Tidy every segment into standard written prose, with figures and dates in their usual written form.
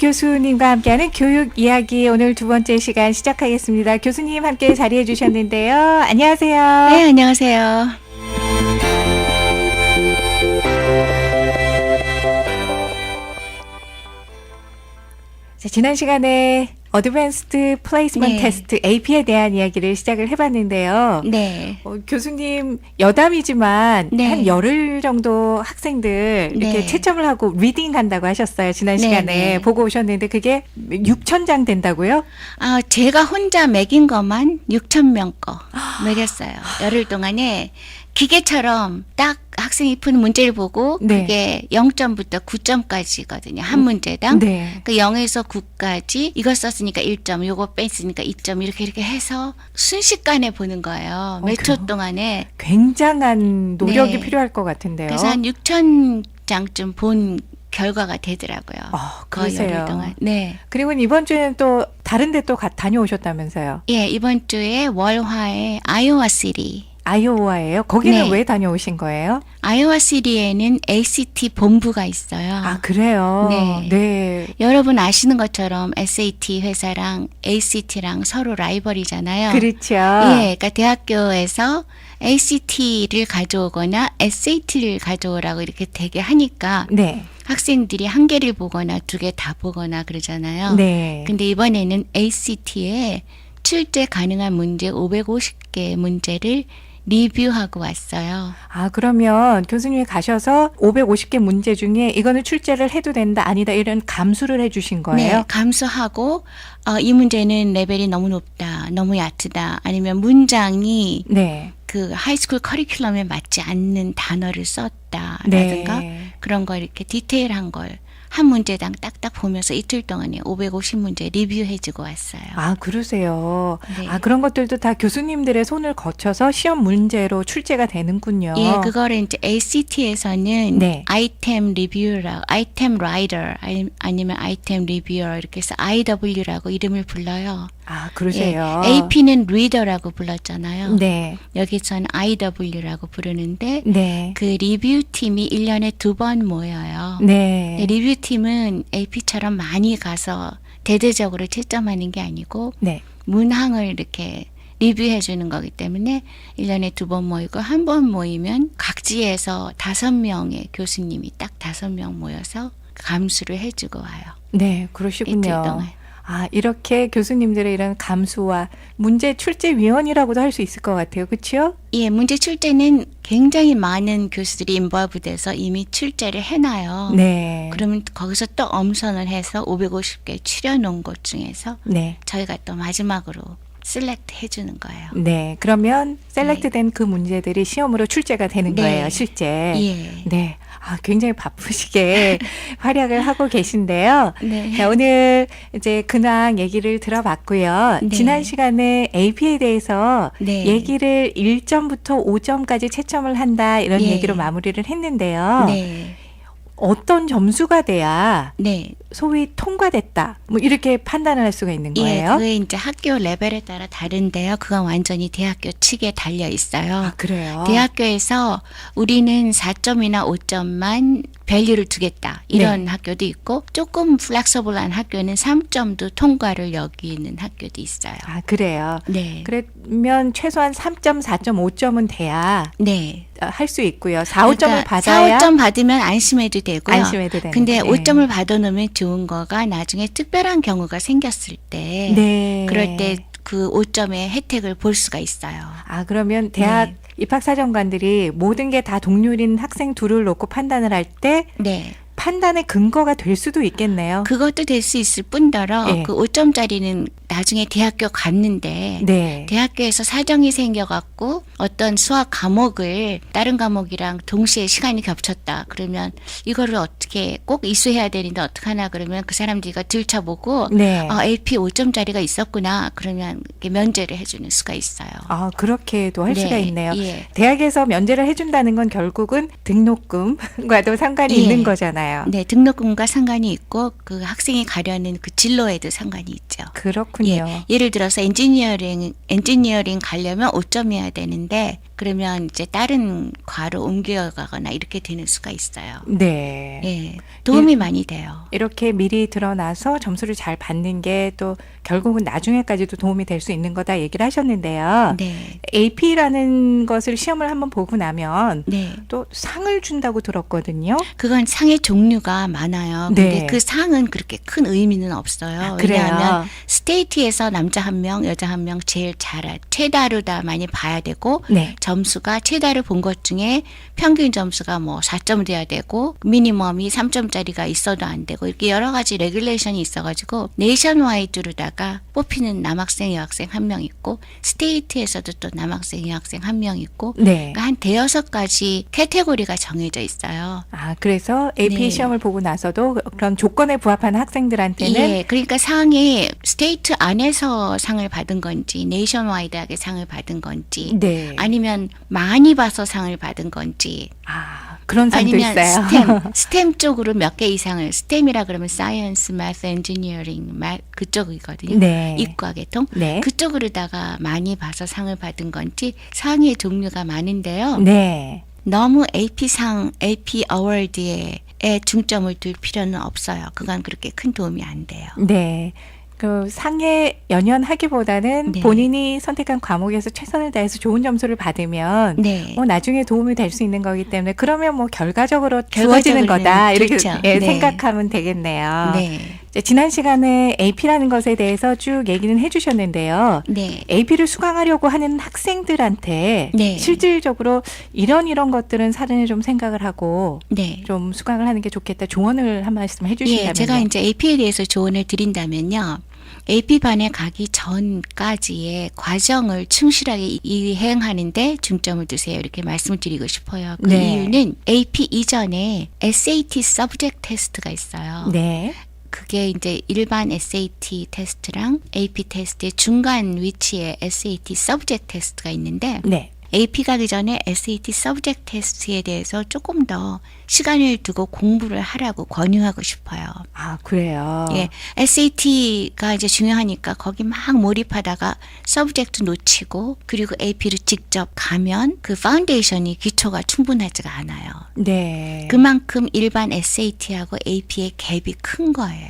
교수님과 함께하는 교육 이야기 오늘 두 번째 시간 시작하겠습니다. 교수님 함께 자리해 주셨는데요. 안녕하세요. 네, 안녕하세요. 자, 지난 시간에 어드밴스드 플레이스먼트 네. 테스트 AP에 대한 이야기를 시작을 해봤는데요. 네. 교수님 여담이지만 네. 한 열흘 정도 학생들 이렇게 네. 채점을 하고 리딩 한다고 하셨어요. 지난 네, 시간에 네. 보고 오셨는데 그게 6,000장 된다고요? 아, 제가 혼자 매긴 것만 6,000명 거 매겼어요. 열흘 동안에 기계처럼 딱 학생이 푼 문제를 보고 네. 그게 0점부터 9점까지거든요. 한 문제당. 네. 그 0에서 9까지 이거 썼으니까 1점, 요거 뺐으니까 2점 이렇게 해서 순식간에 보는 거예요. 몇 초 동안에. 굉장한 노력이 네. 필요할 것 같은데요. 그래서 한 6,000장쯤 본 결과가 되더라고요. 거의 그러세요. 열흘 동안. 네. 그리고 이번 주에는 또 다른 데 또 다녀오셨다면서요. 예, 이번 주에 월화에 아이오와 시리. 아이오와예요? 거기는 네. 왜 다녀오신 거예요? 아이오와 시리에는 ACT 본부가 있어요. 아, 그래요? 네. 네. 여러분 아시는 것처럼 SAT 회사랑 ACT랑 서로 라이벌이잖아요. 그렇죠. 예, 그러니까 대학교에서 ACT를 가져오거나 SAT를 가져오라고 이렇게 되게 하니까 네. 학생들이 한 개를 보거나 두 개 다 보거나 그러잖아요. 네. 근데 이번에는 ACT에 출제 가능한 문제 550개 문제를 리뷰하고 왔어요. 아, 그러면 교수님이 가셔서 550개 문제 중에 이거는 출제를 해도 된다, 아니다, 이런 감수를 해 주신 거예요? 네, 감수하고 이 문제는 레벨이 너무 높다, 너무 얕다, 아니면 문장이 네. 그 하이스쿨 커리큘럼에 맞지 않는 단어를 썼다라든가 네. 그런 거 이렇게 디테일한 걸 한 문제당 딱딱 보면서 이틀 동안에 550문제 리뷰해주고 왔어요. 아, 그러세요. 네. 아, 그런 것들도 다 교수님들의 손을 거쳐서 시험 문제로 출제가 되는군요. 예, 그거를 이제 ACT에서는 네. 아이템 리뷰라, 아이템 라이터 아니면 아이템 리뷰어 이렇게 해서 IW라고 이름을 불러요. 아, 그러세요. 예, AP는 리더라고 불렀잖아요. 네. 여기서는 IW라고 부르는데 네. 그 리뷰팀이 1년에 2번 모여요. 네. 리뷰팀은 AP처럼 많이 가서 대대적으로 채점하는 게 아니고 네. 문항을 이렇게 리뷰해 주는 거기 때문에 1년에 2번 모이고 한 번 모이면 각지에서 5명의 교수님이 딱 5명 모여서 감수를 해주고 와요. 네, 이틀 그러시군요. 동안. 아, 이렇게 교수님들의 이런 감수와 문제 출제위원이라고도 할 수 있을 것 같아요. 그렇죠? 예, 문제 출제는 굉장히 많은 교수들이 인볼브돼서 이미 출제를 해놔요. 네. 그러면 거기서 또 엄선을 해서 550개 추려놓은 것 중에서 네. 저희가 또 마지막으로 셀렉트 해주는 거예요. 네. 그러면 셀렉트된 그 문제들이 시험으로 출제가 되는 네. 거예요, 실제. 예. 네. 아, 굉장히 바쁘시게 활약을 하고 계신데요. 네. 자, 오늘 이제 근황 얘기를 들어봤고요. 네. 지난 시간에 AP에 대해서 네. 얘기를 1점부터 5점까지 채점을 한다, 이런 예. 얘기로 마무리를 했는데요. 네. 어떤 점수가 돼야 네. 소위 통과됐다, 뭐 이렇게 판단을 할 수가 있는 예, 거예요? 그게 이제 학교 레벨에 따라 다른데요. 그건 완전히 대학교 측에 달려 있어요. 아, 그래요? 대학교에서 우리는 4점이나 5점만 밸류를 두겠다. 이런 학교도 있고 조금 플렉서블한 학교는 3점도 통과를 여기는 학교도 있어요. 아, 그래요? 네. 그러면 최소한 3점, 4점, 5점은 돼야 네. 할 수 있고요. 4, 5점을 그러니까 받아야 4, 5점 받으면 안심해도 되고요. 안심해도 되는 근데 거예요. 5점을 받아놓으면 좋은 거가 나중에 특별한 경우가 생겼을 때 네. 그럴 때 그 5점의 혜택을 볼 수가 있어요. 아, 그러면 대학 네. 입학사정관들이 모든 게 다 동률인 학생 둘을 놓고 판단을 할 때 네. 판단의 근거가 될 수도 있겠네요. 그것도 될 수 있을 뿐더러 예. 그 5점짜리는 나중에 대학교 갔는데 네. 대학교에서 사정이 생겨갖고 어떤 수학 과목을 다른 과목이랑 동시에 시간이 겹쳤다. 그러면 이거를 어떻게 꼭 이수해야 되는데 어떡하나 그러면 그 사람들이 이거 들춰보고 네. LP 5점짜리가 있었구나. 그러면 이렇게 면제를 해주는 수가 있어요. 아, 그렇게도 할 네, 수가 있네요. 예. 대학에서 면제를 해준다는 건 결국은 등록금과도 상관이 예. 있는 거잖아요. 네, 등록금과 상관이 있고 그 학생이 가려는 그 진로에도 상관이 있죠. 그렇군요. 예를 들어서 엔지니어링 가려면 5점이어야 되는데 그러면 이제 다른 과로 옮겨가거나 이렇게 되는 수가 있어요. 네. 예, 도움이 많이 돼요. 이렇게 미리 드러나서 점수를 잘 받는 게 또 결국은 나중에까지도 도움이 될 수 있는 거다 얘기를 하셨는데요. 네, AP라는 것을 시험을 한번 보고 나면 네. 또 상을 준다고 들었거든요. 그건 상의 종류가 많아요. 네. 근데 그 상은 그렇게 큰 의미는 없어요. 아, 그래요? 왜냐하면 스테이트에서 남자 한 명, 여자 한 명 제일 최다로 다 많이 봐야 되고 네. 점수가 최다를 본 것 중에 평균 점수가 뭐 4점 돼야 되고 미니멈이 3점짜리가 있어도 안 되고 이렇게 여러 가지 레귤레이션이 있어가지고 네이션와이드로다가 뽑히는 남학생, 여학생 한 명 있고 스테이트에서도 또 남학생, 여학생 한 명 있고 네. 그러니까 한 대여섯 가지 카테고리가 정해져 있어요. 아, 그래서 AP 네. 시험을 보고 나서도 그런 조건에 부합하는 학생들한테는 예, 그러니까 상이 스테이트 안에서 상을 받은 건지 네이션와이드하게 상을 받은 건지 네. 아니면 많이 봐서 상을 받은 건지 아, 그런 상도 아니면 있어요. 스템 쪽으로 몇 개 이상을 스템이라 그러면 사이언스, 매스, 엔지니어링 그쪽이거든요. 네. 이과 계통 네. 그쪽으로다가 많이 봐서 상을 받은 건지 상의 종류가 많은데요. 네. 너무 AP 어워드에 중점을 둘 필요는 없어요. 그건 그렇게 큰 도움이 안 돼요. 네. 그 상에 연연하기보다는 네. 본인이 선택한 과목에서 최선을 다해서 좋은 점수를 받으면 네. 나중에 도움이 될 수 있는 거기 때문에 그러면 결과적으로 결과적으로는 주어지는 거다 이렇게 그렇죠. 예, 네. 생각하면 되겠네요. 네. 이제 지난 시간에 AP라는 것에 대해서 쭉 얘기는 해주셨는데요. 네. AP를 수강하려고 하는 학생들한테 네. 실질적으로 이런 것들은 사전에 좀 생각을 하고 네. 좀 수강을 하는 게 좋겠다 조언을 한 말씀 해주신다면요. 예, 제가 이제 AP에 대해서 조언을 드린다면요. AP 반에 가기 전까지의 과정을 충실하게 이행하는데 중점을 두세요. 이렇게 말씀을 드리고 싶어요. 그 네. 이유는 AP 이전에 SAT Subject 테스트가 있어요. 네. 그게 이제 일반 SAT 테스트랑 AP 테스트의 중간 위치에 SAT Subject 테스트가 있는데 네. AP 가기 전에 SAT Subject 테스트에 대해서 조금 더 시간을 두고 공부를 하라고 권유하고 싶어요. 아, 그래요. 예, SAT가 이제 중요하니까 거기 막 몰입하다가 서브젝트 놓치고 그리고 AP를 직접 가면 그 파운데이션이 기초가 충분하지가 않아요. 네. 그만큼 일반 SAT하고 AP의 갭이 큰 거예요.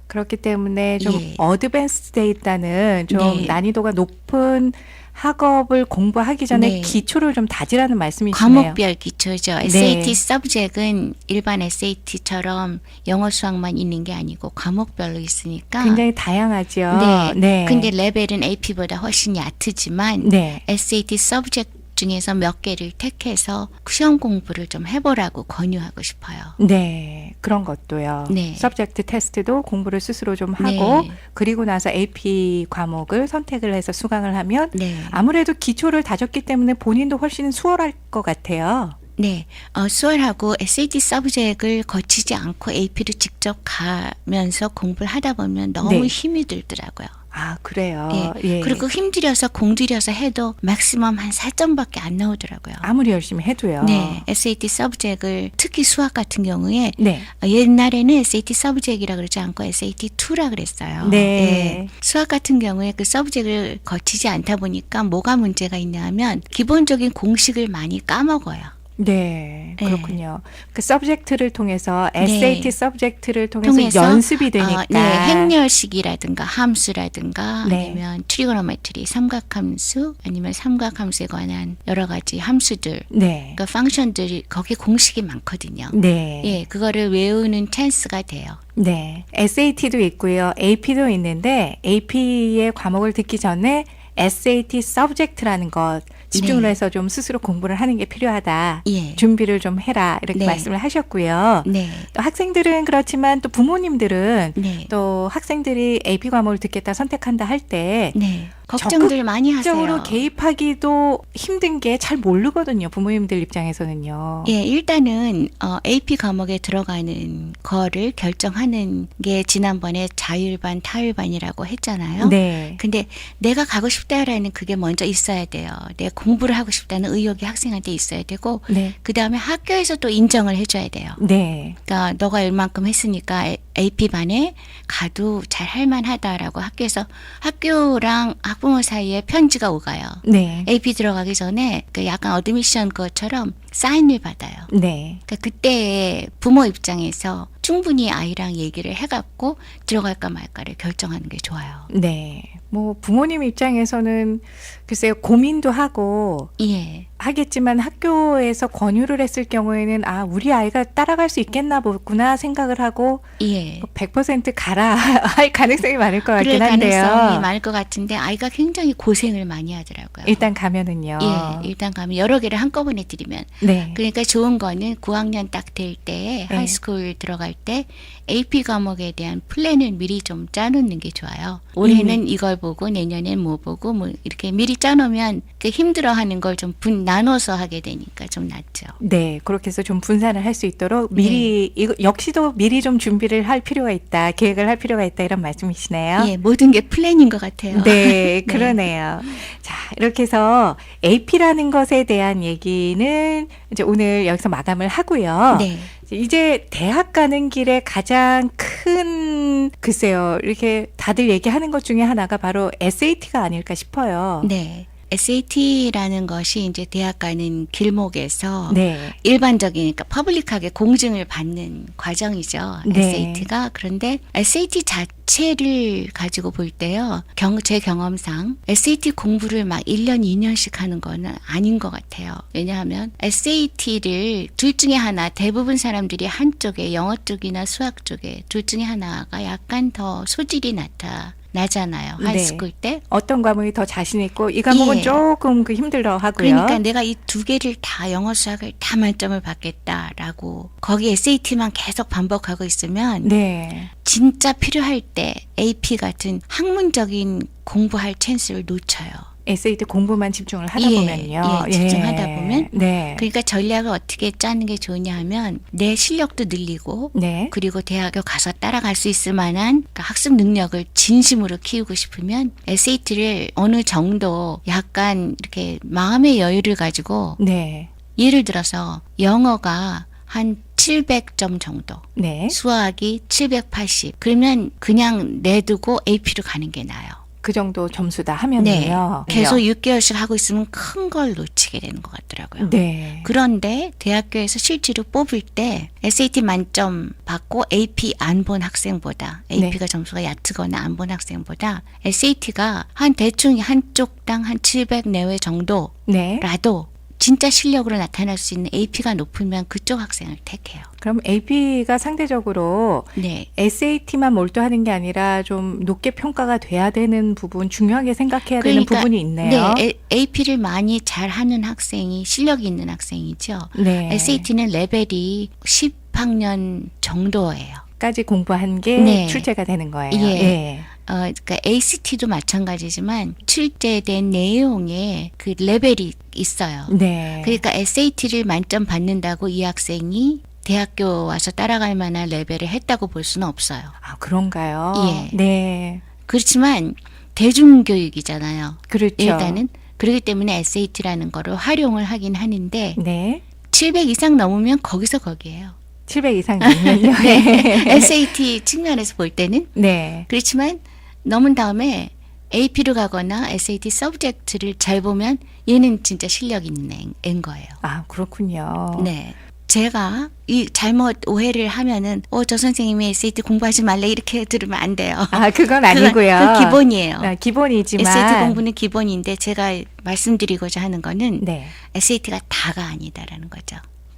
그렇기 때문에 좀 예. 어드밴스돼 있다는 좀 네. 난이도가 높은 학업을 공부하기 전에 네. 기초를 좀 다지라는 말씀이시네요. 과목별 기초죠. 네. SAT 서브젝트는 일반 SAT처럼 영어 수학만 있는 게 아니고 과목별로 있으니까 굉장히 다양하죠. 네. 네. 근데 레벨은 AP보다 훨씬 얕지만 네. SAT 서브젝트 중에서 몇 개를 택해서 시험 공부를 좀 해보라고 권유하고 싶어요. 네, 그런 것도요. 네. 서브젝트 테스트도 공부를 스스로 좀 하고 네. 그리고 나서 AP 과목을 선택을 해서 수강을 하면 네. 아무래도 기초를 다졌기 때문에 본인도 훨씬 수월할 것 같아요. 네, 수월하고 SAT 서브젝트를 거치지 않고 AP를 직접 가면서 공부를 하다 보면 너무 네. 힘이 들더라고요. 아, 그래요. 예. 예. 그리고 힘들여서 공들여서 해도 맥시멈 한 4점밖에 안 나오더라고요. 아무리 열심히 해도요. 네, SAT 서브젝트를 특히 수학 같은 경우에 네. 옛날에는 SAT 서브젝트라 그러지 않고 SAT2라 그랬어요. 네. 예. 수학 같은 경우에 그 서브젝트를 거치지 않다 보니까 뭐가 문제가 있냐 하면 기본적인 공식을 많이 까먹어요. 네, 네. 그렇군요. 그 서브젝트를 통해서 SAT 서브젝트를 통해서 통해서, 연습이 되니까. 네, 행렬식이라든가 함수라든가 네. 아니면 트리고노메트리 삼각함수 아니면 삼각함수에 관한 여러 가지 함수들 네. 그러니까 펑션들이 거기 공식이 많거든요. 네. 예, 그거를 외우는 찬스가 돼요. 네. SAT도 있고요. AP도 있는데 AP의 과목을 듣기 전에 SAT 서브젝트라는 것 집중을 네. 해서 좀 스스로 공부를 하는 게 필요하다. 예. 준비를 좀 해라. 이렇게 네. 말씀을 하셨고요. 네. 또 학생들은 그렇지만 또 부모님들은 네. 또 학생들이 AP 과목을 듣겠다 선택한다 할 때 네. 걱정들 많이 적극적으로 하세요. 개입하기도 힘든 게 잘 모르거든요. 부모님들 입장에서는요. 예, 일단은 AP 과목에 들어가는 거를 결정하는 게 지난번에 자율반, 타율반이라고 했잖아요. 네. 근데 내가 가고 싶다라는 그게 먼저 있어야 돼요. 내 공부를 하고 싶다는 의욕이 학생한테 있어야 되고 네. 그다음에 학교에서 또 인정을 해줘야 돼요. 네. 그러니까 너가 얼만큼 했으니까 AP반에 가도 잘 할만하다라고 학교랑 학부모 사이에 편지가 오가요. 네. AP 들어가기 전에 그 약간 어드미션 것처럼 사인을 받아요. 네. 그러니까 그때 부모 입장에서 충분히 아이랑 얘기를 해갖고 들어갈까 말까를 결정하는 게 좋아요. 네. 뭐 부모님 입장에서는 글쎄요 고민도 하고 예. 하겠지만 학교에서 권유를 했을 경우에는 아 우리 아이가 따라갈 수 있겠나 보구나 생각을 하고 예. 100% 가라 할 가능성이 많을 것 같긴 그럴 한데요. 가능성이 많을 것 같은데 아이가 굉장히 고생을 많이 하더라고요. 일단 가면은요. 예, 일단 가면 여러 개를 한꺼번에 드리면 네. 그러니까 좋은 거는 9학년 딱 될 때 네. 하이스쿨 들어갈 때 AP 과목에 대한 플랜을 미리 좀 짜놓는 게 좋아요. 올해는 이걸 보고 내년엔 뭐 보고 뭐 이렇게 미리 짜놓으면 그 힘들어하는 걸 좀 나눠서 하게 되니까 좀 낫죠. 네, 그렇게 해서 좀 분산을 할 수 있도록 미리 이거 역시도 미리 좀 준비를 할 필요가 있다, 계획을 할 필요가 있다 이런 말씀이시네요. 예, 모든 게 플랜인 것 같아요. 네, 그러네요. 자, 이렇게 해서 AP라는 것에 대한 얘기는 이제 오늘 여기서 마감을 하고요. 네. 이제 대학 가는 길에 가장 큰 글쎄요, 이렇게 다들 얘기하는 것 중에 하나가 바로 SAT가 아닐까 싶어요. 네. SAT라는 것이 이제 대학 가는 길목에서 네. 일반적이니까 퍼블릭하게 공증을 받는 과정이죠. 네. SAT가. 그런데 SAT 자체를 가지고 볼 때요. 제 경험상 SAT 공부를 막 1년, 2년씩 하는 거는 아닌 것 같아요. 왜냐하면 SAT를 둘 중에 하나, 대부분 사람들이 한쪽에 영어 쪽이나 수학 쪽에 둘 중에 하나가 약간 더 소질이 나잖아요. 네. 하이스쿨 때. 어떤 과목이 더 자신 있고 이 과목은 예. 조금 힘들어 하고요. 그러니까 내가 이 두 개를 다 영어 수학을 다 만점을 받겠다라고 거기 SAT만 계속 반복하고 있으면 네. 진짜 필요할 때 AP 같은 학문적인 공부할 찬스를 놓쳐요. SAT 공부만 집중을 하다 예, 보면요. 예, 집중하다 보면. 네. 그러니까 전략을 어떻게 짜는 게 좋냐 하면 내 실력도 늘리고 네. 그리고 대학에 가서 따라갈 수 있을 만한 그러니까 학습 능력을 진심으로 키우고 싶으면 SAT를 어느 정도 약간 이렇게 마음의 여유를 가지고 네. 예를 들어서 영어가 한 700점 정도, 네. 수학이 780. 그러면 그냥 내두고 AP로 가는 게 나아요. 그 정도 점수다 네. 하면은요. 계속 6개월씩 하고 있으면 큰 걸 놓치게 되는 것 같더라고요. 네. 그런데 대학교에서 실제로 뽑을 때 SAT 만점 받고 AP 안 본 학생보다 AP가 점수가 얕거나 안 본 학생보다 SAT가 한 대충 한쪽당 한 700 내외 정도라도 네. 진짜 실력으로 나타날 수 있는 AP가 높으면 그쪽 학생을 택해요. 그럼 AP가 상대적으로 네. SAT만 몰두하는 게 아니라 좀 높게 평가가 돼야 되는 부분, 중요하게 생각해야 되는 부분이 있네요. 네, AP를 많이 잘하는 학생이 실력이 있는 학생이죠. 네. SAT는 레벨이 10학년 정도예요. 까지 공부한 게 네. 출제가 되는 거예요. 예. 그러니까 ACT도 마찬가지지만 출제된 내용에 그 레벨이 있어요. 네. 그러니까 SAT를 만점 받는다고 이 학생이 대학교 와서 따라갈 만한 레벨을 했다고 볼 수는 없어요. 아, 그런가요? 예. 네. 그렇지만 대중교육이잖아요. 그렇죠. 일단은 그렇기 때문에 SAT라는 거를 활용을 하긴 하는데 네. 700 이상 넘으면 거기서 거기에요. 700 이상이면요. 네. SAT 측면에서 볼 때는 네. 그렇지만 넘은 다음에 AP로 가거나 SAT 서브젝트를 잘 보면 얘는 진짜 실력 있는 애인 거예요. 아, 그렇군요. 네. 제가 이 잘못 오해를 하면은 저 선생님이 SAT 공부하지 말래 이렇게 들으면 안 돼요. 아, 그건 아니고요. 그 기본이에요. 아, 기본이지만 SAT 공부는 기본인데 제가 말씀드리고자 하는 거는 네. SAT가 다가 아니다라는 거죠.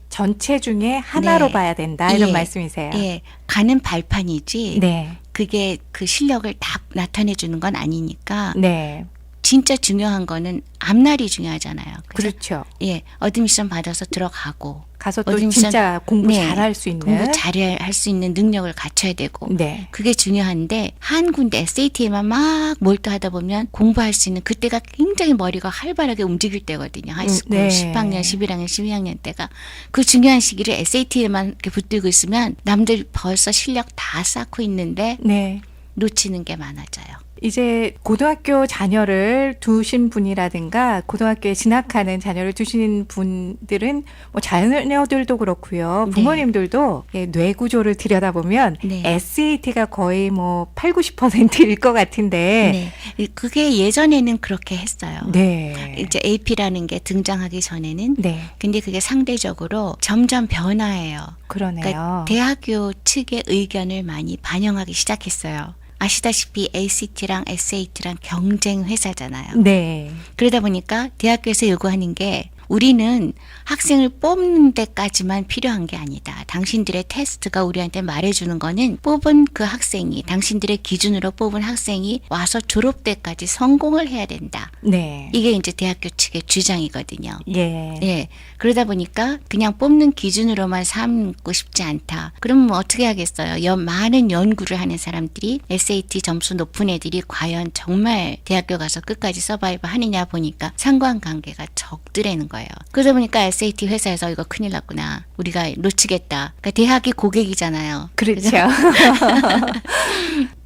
전체 중에 하나로 네. 봐야 된다 이런 예. 말씀이세요. 예, 가는 발판이지. 네. 그게 그 실력을 다 나타내 주는 건 아니니까. 네. 진짜 중요한 거는 앞날이 중요하잖아요. 그죠? 그렇죠. 예, 어드미션 받아서 들어가고 가서 또 어드미션- 진짜 공부 네, 잘할 수 있는 공부 잘할 수 있는 능력을 갖춰야 되고 네. 그게 중요한데 한 군데 SAT에만 막 몰두하다 보면 공부할 수 있는 그때가 굉장히 머리가 활발하게 움직일 때거든요. 하이스쿨 네. 10학년, 11학년, 12학년 때가 그 중요한 시기를 SAT에만 이렇게 붙들고 있으면 남들 벌써 실력 다 쌓고 있는데 네. 놓치는 게 많아져요. 이제 고등학교 자녀를 두신 분이라든가 고등학교에 진학하는 자녀를 두신 분들은 뭐 자녀들도 그렇고요. 네. 부모님들도 뇌 구조를 들여다보면 네. SAT가 거의 뭐 8, 90%일 것 같은데 네. 그게 예전에는 그렇게 했어요. 네. 이제 AP라는 게 등장하기 전에는. 네. 근데 그게 상대적으로 점점 변화해요. 그러네요. 그러니까 대학교 측의 의견을 많이 반영하기 시작했어요. 아시다시피 ACT랑 SAT랑 경쟁 회사잖아요. 네. 그러다 보니까 대학교에서 요구하는 게 우리는 학생을 뽑는 데까지만 필요한 게 아니다. 당신들의 테스트가 우리한테 말해주는 거는 뽑은 그 학생이, 당신들의 기준으로 뽑은 학생이 와서 졸업 때까지 성공을 해야 된다. 네. 이게 이제 대학교 측의 주장이거든요. 예. 예. 그러다 보니까 그냥 뽑는 기준으로만 삼고 싶지 않다. 그럼 뭐 어떻게 하겠어요? 많은 연구를 하는 사람들이 SAT 점수 높은 애들이 과연 정말 대학교 가서 끝까지 서바이브 하느냐 보니까 상관관계가 적더라는 거예요. 그러다 보니까 SAT 회사에서 이거 큰일 났구나. 우리가 놓치겠다. 그러니까 대학이 고객이잖아요. 그렇죠.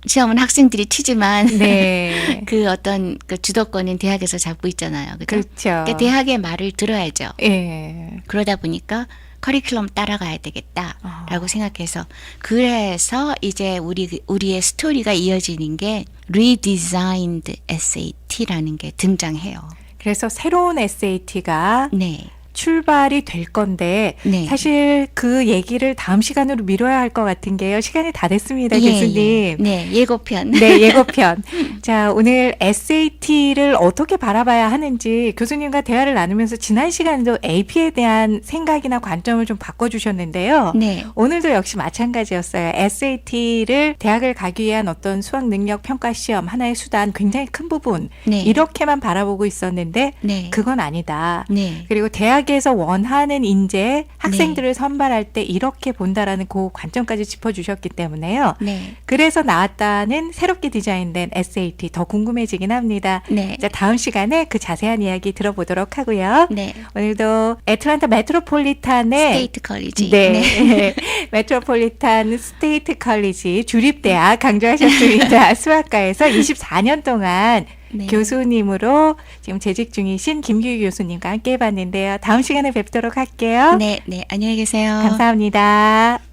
시험은 학생들이 치지만 네. 그 어떤 그 주도권은 대학에서 잡고 있잖아요. 그죠? 그렇죠. 그러니까 대학의 말을 들어야죠. 예. 그러다 보니까 커리큘럼 따라가야 되겠다라고 생각해서 그래서 이제 우리의 스토리가 이어지는 게 Redesigned SAT라는 게 등장해요. 그래서 새로운 SAT가 네. 출발이 될 건데 네. 사실 그 얘기를 다음 시간으로 미뤄야 할 것 같은 게요. 시간이 다 됐습니다, 예, 교수님. 예. 네, 예고편. 네, 예고편. 자, 오늘 SAT를 어떻게 바라봐야 하는지 교수님과 대화를 나누면서 지난 시간에도 AP에 대한 생각이나 관점을 좀 바꿔주셨는데요. 네. 오늘도 역시 마찬가지였어요. SAT를 대학을 가기 위한 어떤 수학 능력 평가 시험 하나의 수단 굉장히 큰 부분 네. 이렇게만 바라보고 있었는데 네. 그건 아니다. 네. 그리고 대학에서 원하는 인재 학생들을 선발할 때 이렇게 본다라는 그 관점까지 짚어주셨기 때문에요. 네. 그래서 나왔다는 새롭게 디자인된 SAT 더 궁금해지긴 합니다. 네. 자, 다음 시간에 그 자세한 이야기 들어보도록 하고요. 네. 오늘도 애틀랜타 메트로폴리탄의 스테이트 컬리지. 네. 메트로폴리탄 스테이트 컬리지 주립대학 강조하셨습니다. 수학과에서 24년 동안 네. 교수님으로 지금 재직 중이신 김규희 교수님과 함께 해봤는데요. 다음 시간에 뵙도록 할게요. 네, 네. 안녕히 계세요. 감사합니다.